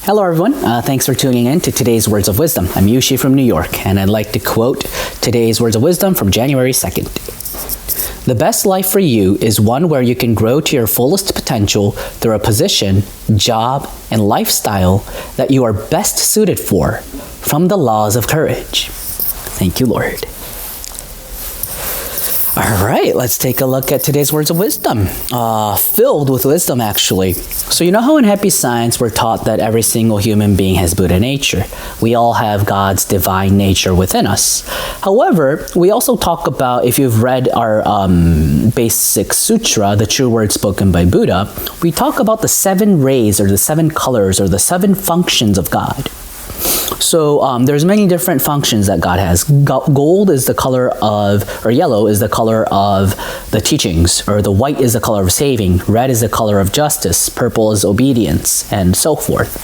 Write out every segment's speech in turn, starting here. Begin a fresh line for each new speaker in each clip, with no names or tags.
Hello everyone, thanks for tuning in to today's Words of Wisdom. I'm Yushi from New York, and I'd like to quote today's Words of Wisdom from January 2nd. The best life for you is one where you can grow to your fullest potential through a position, job, and lifestyle that you are best suited for from the laws of courage. Thank you, Lord. All right, let's take a look at today's words of wisdom. Filled with wisdom, actually. So you know how in Happy Science we're taught that every single human being has Buddha nature. We all have God's divine nature within us. However, we also talk about, if you've read our basic sutra, the true words spoken by Buddha, we talk about the 7 rays or the 7 colors or the 7 functions of God. So there's many different functions that God has. Gold is the color of, or yellow is the color of the teachings, or the white is the color of saving, red is the color of justice, purple is obedience, and so forth.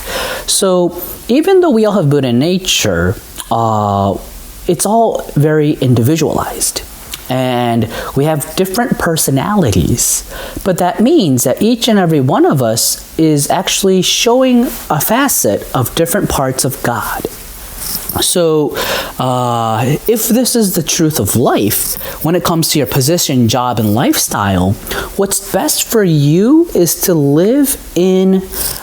So even though we all have Buddha nature, it's all very individualized. And we have different personalities, but that means that each and every one of us is actually showing a facet of different parts of God. So if this is the truth of life, when it comes to your position, job, and lifestyle, what's best for you is to live in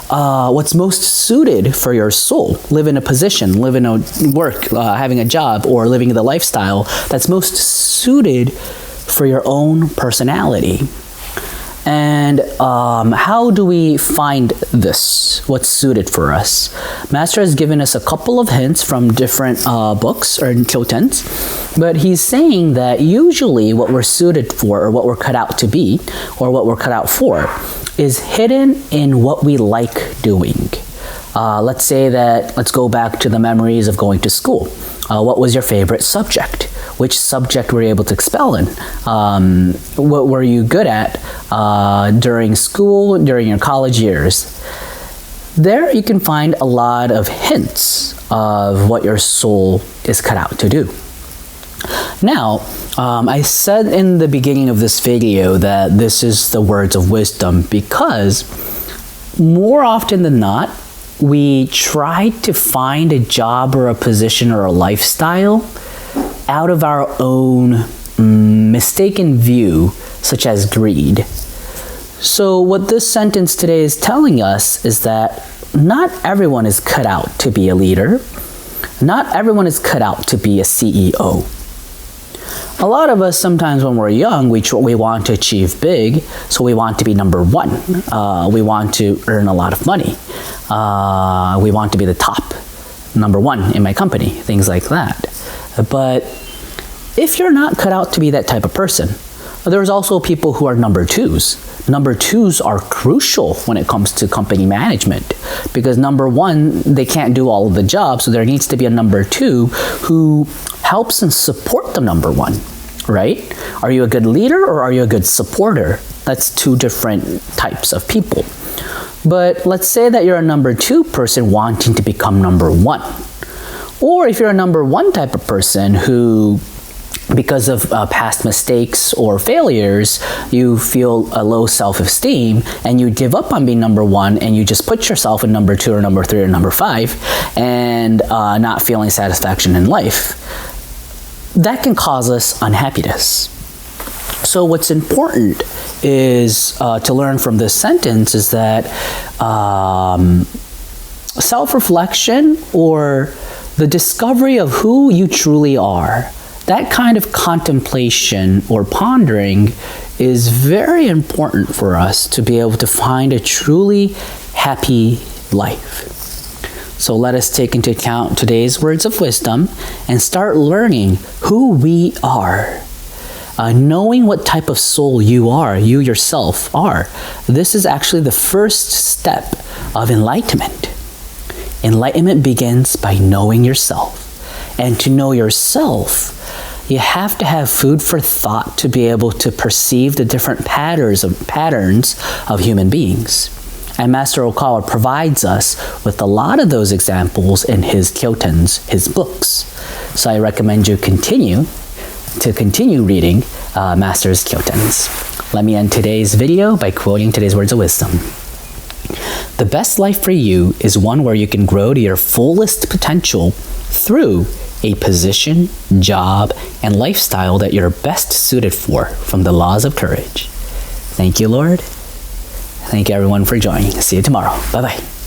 what's most suited for your soul. Live in a position, live in a work, having a job, or living the lifestyle that's most suited for your own personality. And how do we find this? What's suited for us? Master has given us a couple of hints from different books or kyotens, but he's saying that usually what we're suited for, or what we're cut out to be, or what we're cut out for, is hidden in what we like doing. Let's go back to the memories of going to school. What was your favorite subject? Which subject were you able to excel in? What were you good at during school, during your college years? There you can find a lot of hints of what your soul is cut out to do. Now, I said in the beginning of this video that this is the words of wisdom because more often than not, we try to find a job or a position or a lifestyle out of our own mistaken view, such as greed. So what this sentence today is telling us is that not everyone is cut out to be a leader. Not everyone is cut out to be a CEO. A lot of us, sometimes when we're young, we want to achieve big, so we want to be number 1. We want to earn a lot of money. We want to be the top, number 1 in my company, things like that. But if you're not cut out to be that type of person, there's also people who are number 2s. Number 2s are crucial when it comes to company management because number 1, they can't do all of the jobs, so there needs to be a number 2 who helps and support the number 1, right? Are you a good leader or are you a good supporter? That's 2 different types of people. But let's say that you're a number 2 person wanting to become number 1. Or if you're a number 1 type of person who, because of past mistakes or failures, you feel a low self-esteem and you give up on being number 1 and you just put yourself in number 2 or number 3 or number 5 and not feeling satisfaction in life, that can cause us unhappiness. So what's important is to learn from this sentence is that self-reflection or the discovery of who you truly are, that kind of contemplation or pondering is very important for us to be able to find a truly happy life. So let us take into account today's words of wisdom and start learning who we are. Knowing what type of soul you are, you yourself are. This is actually the first step of enlightenment. Enlightenment begins by knowing yourself. And to know yourself, you have to have food for thought to be able to perceive the different patterns of human beings. And Master Okawa provides us with a lot of those examples in his kyotens, his books. So I recommend you continue reading Master's kyotens. Let me end today's video by quoting today's words of wisdom. The best life for you is one where you can grow to your fullest potential through a position, job, and lifestyle that you're best suited for from the laws of courage. Thank you, Lord. Thank you, everyone, for joining. See you tomorrow. Bye-bye.